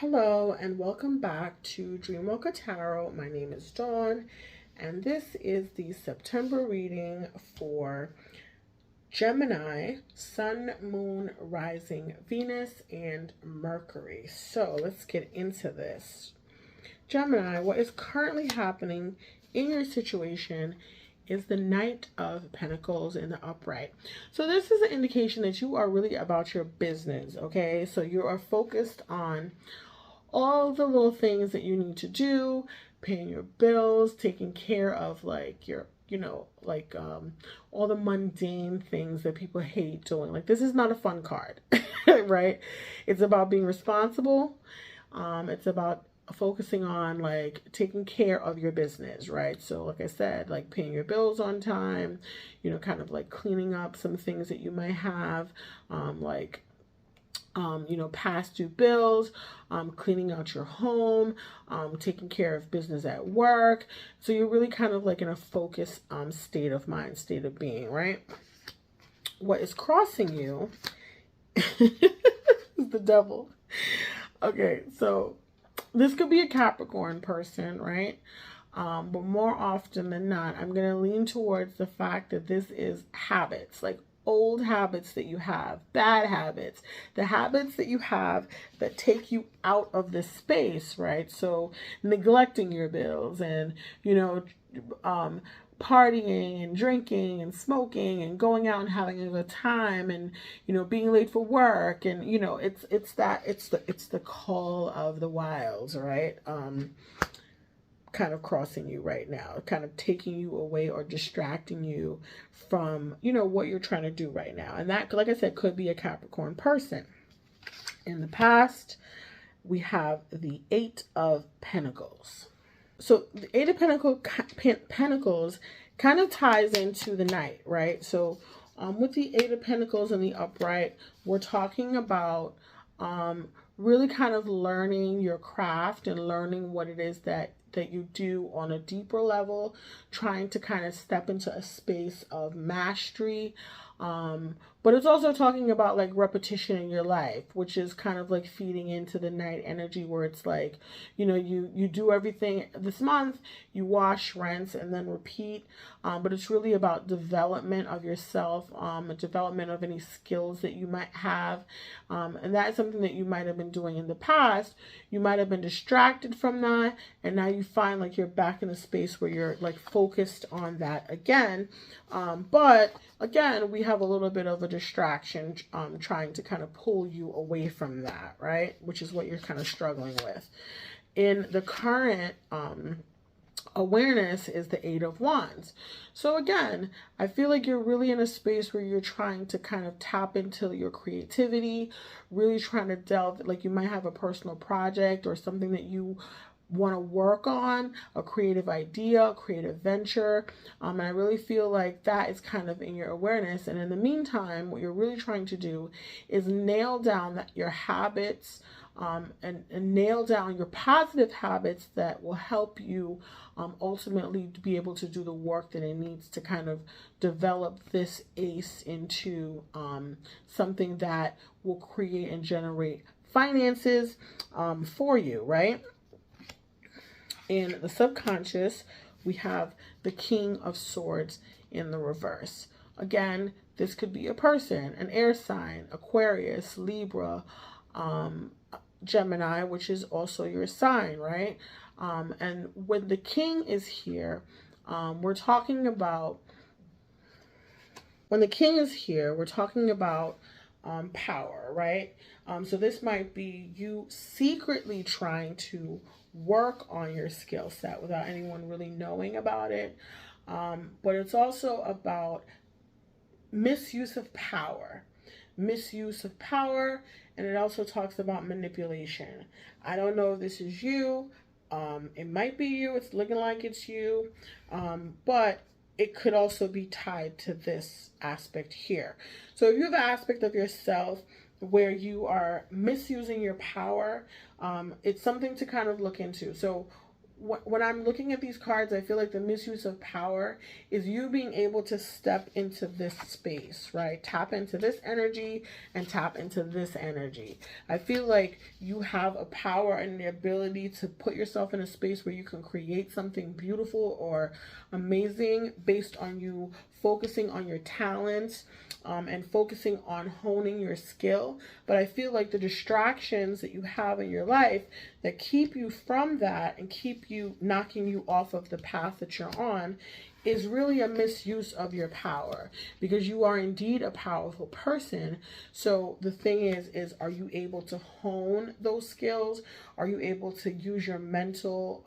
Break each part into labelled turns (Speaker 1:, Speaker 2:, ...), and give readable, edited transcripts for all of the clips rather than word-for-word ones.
Speaker 1: Hello and welcome back to Dreamwalker Tarot. My name is Dawn and this is the September reading for Gemini, Sun, Moon, Rising, Venus, and Mercury. So let's get into this. Gemini, what is currently happening in your situation is the Knight of Pentacles in the upright. So this is an indication that you are really about your business, okay? So you are focused on all the little things that you need to do, paying your bills, taking care of like your, all the mundane things that people hate doing. Like this is not a fun card, right? It's about being responsible. It's about focusing on like taking care of your business, right? So like I said, like paying your bills on time, kind of like cleaning up some things that you might have, past due bills, cleaning out your home, taking care of business at work. So you're really kind of like in a focused state of mind, state of being, right? What is crossing you is the devil. Okay, so this could be a Capricorn person, right? But more often than not, I'm going to lean towards the fact that this is habits, like old habits that you have, bad habits, the habits that you have that take you out of this space, right? So neglecting your bills and, partying and drinking and smoking and going out and having a good time and being late for work and it's the call of the wilds, right? Kind of crossing you right now, kind of taking you away or distracting you from, what you're trying to do right now. And that, like I said, could be a Capricorn person. In the past, we have the Eight of Pentacles. So the Eight of Pentacles kind of ties into the Knight, right? So with the Eight of Pentacles in the upright, we're talking about really kind of learning your craft and learning what it is that you do on a deeper level, trying to kind of step into a space of mastery. But it's also talking about like repetition in your life, which is kind of like feeding into the Knight energy where it's like, you do everything this month, you wash, rinse, and then repeat. But it's really about development of yourself, development of any skills that you might have. And that's something that you might have been doing in the past. You might have been distracted from that. And now you find like you're back in a space where you're like focused on that again. But again, we have a little bit of a distraction trying to kind of pull you away from that, right? Which is what you're kind of struggling with. In the current awareness is the Eight of Wands. So again, I feel like you're really in a space where you're trying to kind of tap into your creativity, really trying to delve, like you might have a personal project or something that you want to work on, a creative idea, a creative venture. And I really feel like that is kind of in your awareness. And in the meantime, what you're really trying to do is nail down your habits, and nail down your positive habits that will help you ultimately to be able to do the work that it needs to kind of develop this ace into something that will create and generate finances for you, right? In the subconscious, we have the King of Swords in the reverse. Again, this could be a person, an air sign, Aquarius, Libra, Gemini, which is also your sign, right? And when the King is here, we're talking about, power, right? So this might be you secretly trying to work on your skill set without anyone really knowing about it. But it's also about misuse of power. And it also talks about manipulation. I don't know if this is you. It might be you. It's looking like it's you. But it could also be tied to this aspect here. So if you have an aspect of yourself where you are misusing your power, it's something to kind of look into. So when I'm looking at these cards, I feel like the misuse of power is you being able to step into this space, right? Tap into this energy and tap into this energy. I feel like you have a power and the ability to put yourself in a space where you can create something beautiful or amazing based on you focusing on your talents, and focusing on honing your skill. But I feel like the distractions that you have in your life that keep you from that and keep you knocking you off of the path that you're on is really a misuse of your power, because you are indeed a powerful person. So the thing is are you able to hone those skills? Are you able to use your mental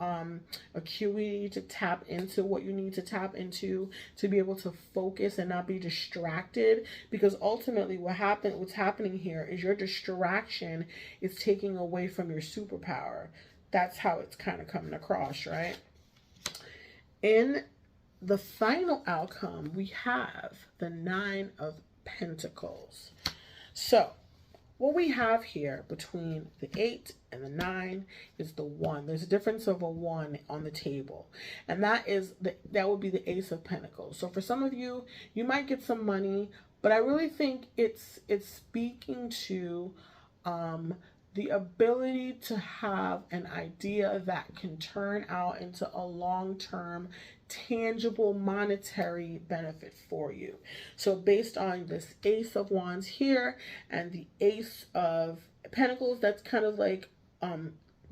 Speaker 1: acuity to tap into what you need to tap into, to be able to focus and not be distracted? Because ultimately what's happening here is your distraction is taking away from your superpower. That's how it's kind of coming across, right? In the final outcome, we have the Nine of Pentacles. So what we have here between the 8 and the 9 is the 1. There's a difference of a 1 on the table, and that would be the Ace of Pentacles. So for some of you, you might get some money, but I really think it's speaking to the ability to have an idea that can turn out into a long-term, tangible monetary benefit for you. So based on this Ace of Wands here and the Ace of Pentacles, that's kind of like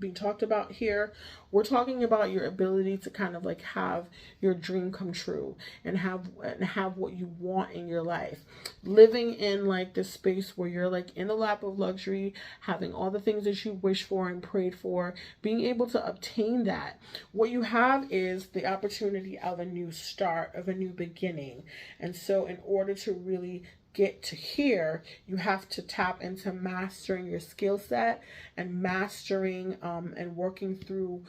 Speaker 1: being talked about here, we're talking about your ability to kind of like have your dream come true and have what you want in your life, living in like this space where you're like in the lap of luxury, having all the things that you wish for and prayed for, being able to obtain that. What you have is the opportunity of a new start, of a new beginning. And so in order to really get to here, you have to tap into mastering your skill set and mastering and working through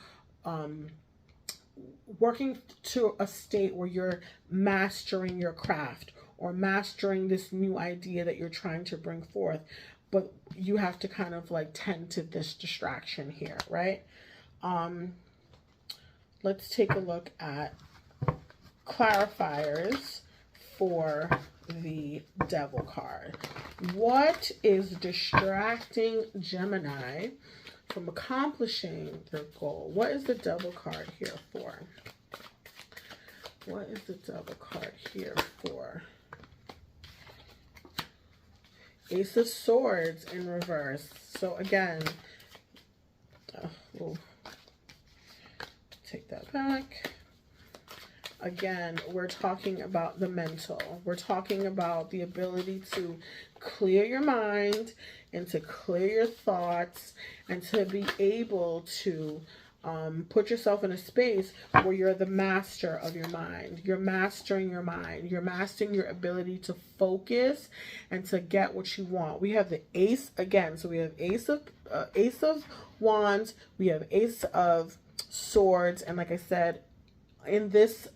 Speaker 1: working to a state where you're mastering your craft or mastering this new idea that you're trying to bring forth. But you have to kind of like tend to this distraction here, right? Let's take a look at clarifiers for the Devil card. What is distracting Gemini from accomplishing their goal? What is the Devil card here for? What is the Devil card here for? Ace of Swords in reverse. So again, we'll take that back. Again, we're talking about the mental. We're talking about the ability to clear your mind and to clear your thoughts and to be able to put yourself in a space where you're the master of your mind. You're mastering your mind. You're mastering your ability to focus and to get what you want. We have the Ace again. So we have Ace of Wands. We have Ace of Swords. And like I said, in this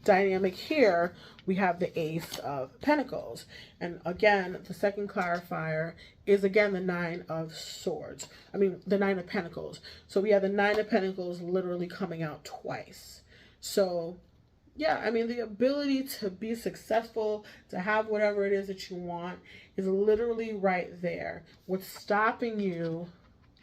Speaker 1: dynamic here, we have the Ace of Pentacles. And again, the second clarifier is again the Nine of Swords. The Nine of Pentacles. So we have the Nine of Pentacles literally coming out twice. So yeah, the ability to be successful, to have whatever it is that you want is literally right there. What's stopping you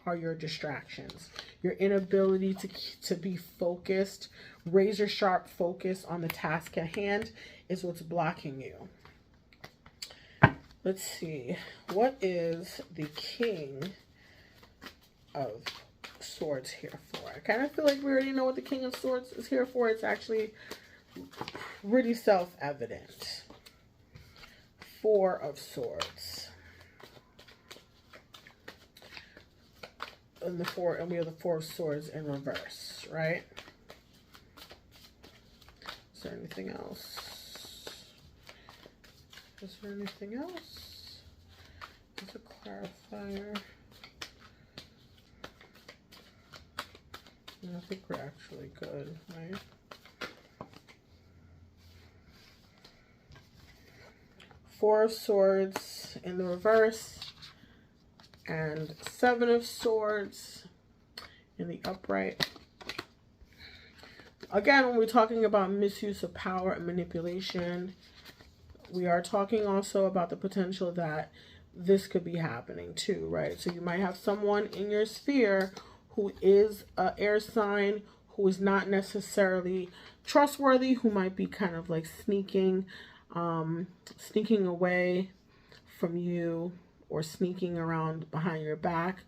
Speaker 1: are your distractions, your inability to be focused, razor sharp focus on the task at hand is what's blocking you. Let's see, what is the King of Swords here for? I kind of feel like we already know what the King of Swords is here for. It's actually pretty self-evident. Four of Swords. And we have the Four of Swords in reverse, right? Is there anything else? Is there anything else? There's a clarifier. I think we're actually good, right? Four of Swords in the reverse. And Seven of Swords in the upright. Again, when we're talking about misuse of power and manipulation, we are talking also about the potential that this could be happening too, right? So you might have someone in your sphere who is an air sign, who is not necessarily trustworthy, who might be kind of like sneaking away from you, or sneaking around behind your back,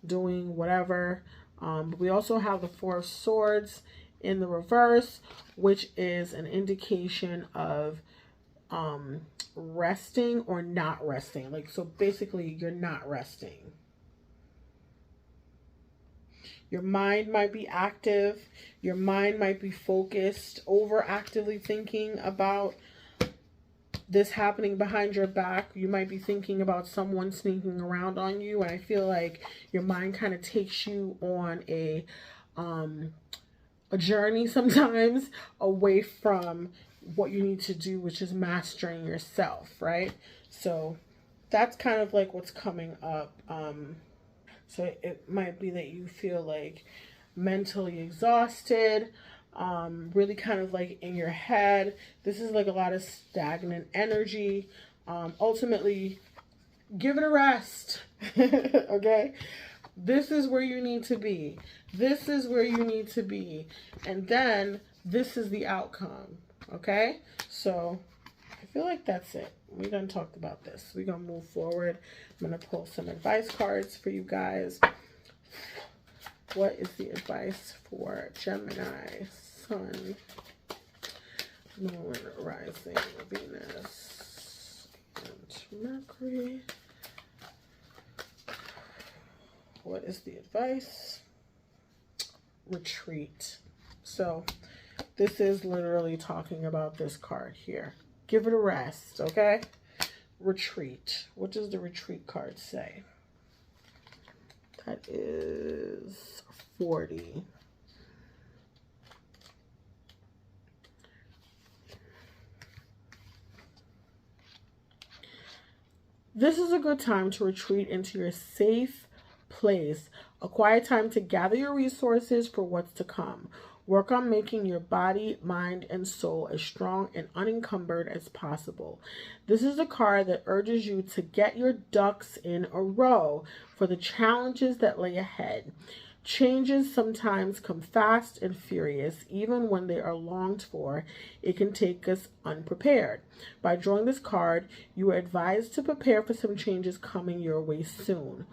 Speaker 1: doing whatever. But we also have the Four of Swords in the reverse, which is an indication of resting or not resting. Like, so basically you're not resting. Your mind might be active. Your mind might be focused, over actively thinking about this happening behind your back. You might be thinking about someone sneaking around on you. And I feel like your mind kind of takes you on a journey sometimes away from what you need to do, which is mastering yourself, right? So that's kind of like what's coming up. So it might be that you feel like mentally exhausted, really kind of like in your head. This is like a lot of stagnant energy. Ultimately, give it a rest. Okay? This is where you need to be. This is where you need to be. And then this is the outcome. Okay? So I feel like that's it. We done talked about this. We're going to move forward. I'm going to pull some advice cards for you guys. What is the advice for Gemini, Sun, Moon, Rising, Venus, and Mercury? What is the advice? Retreat. So this is literally talking about this card here. Give it a rest, okay? Retreat. What does the retreat card say? That is 40. This is a good time to retreat into your safe place, a quiet time to gather your resources for what's to come. Work on making your body, mind, and soul as strong and unencumbered as possible. This is a card that urges you to get your ducks in a row for the challenges that lay ahead. Changes sometimes come fast and furious, even when they are longed for. It can take us unprepared. By drawing this card, you are advised to prepare for some changes coming your way soon.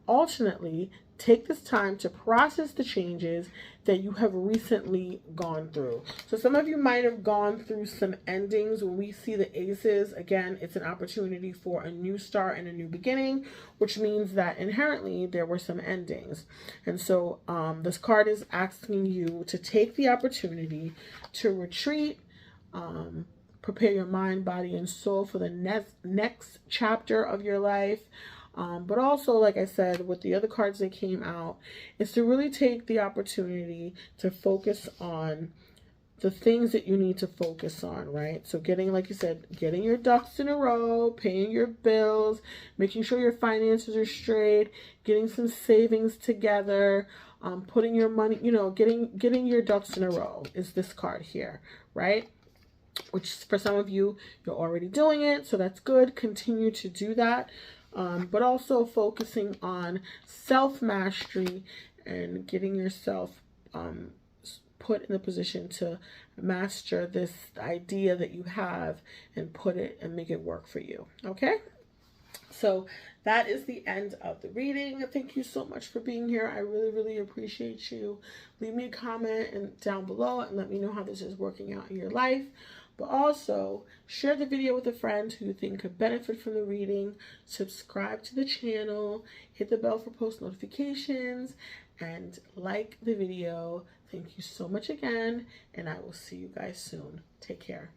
Speaker 1: Alternately, take this time to process the changes that you have recently gone through. So some of you might have gone through some endings. When we see the aces, again, it's an opportunity for a new start and a new beginning, which means that inherently there were some endings. And so this card is asking you to take the opportunity to retreat, prepare your mind, body, and soul for the next chapter of your life. But also, like I said, with the other cards that came out, is to really take the opportunity to focus on the things that you need to focus on, right? So getting, like you said, getting your ducks in a row, paying your bills, making sure your finances are straight, getting some savings together, putting your money, you know, getting your ducks in a row is this card here, right? Which for some of you, you're already doing it, so that's good. Continue to do that. But also focusing on self-mastery and getting yourself put in the position to master this idea that you have and put it and make it work for you. Okay? So that is the end of the reading. Thank you so much for being here. I really, really appreciate you. Leave me a comment down below and let me know how this is working out in your life. But also, share the video with a friend who you think could benefit from the reading. Subscribe to the channel. Hit the bell for post notifications. And like the video. Thank you so much again. And I will see you guys soon. Take care.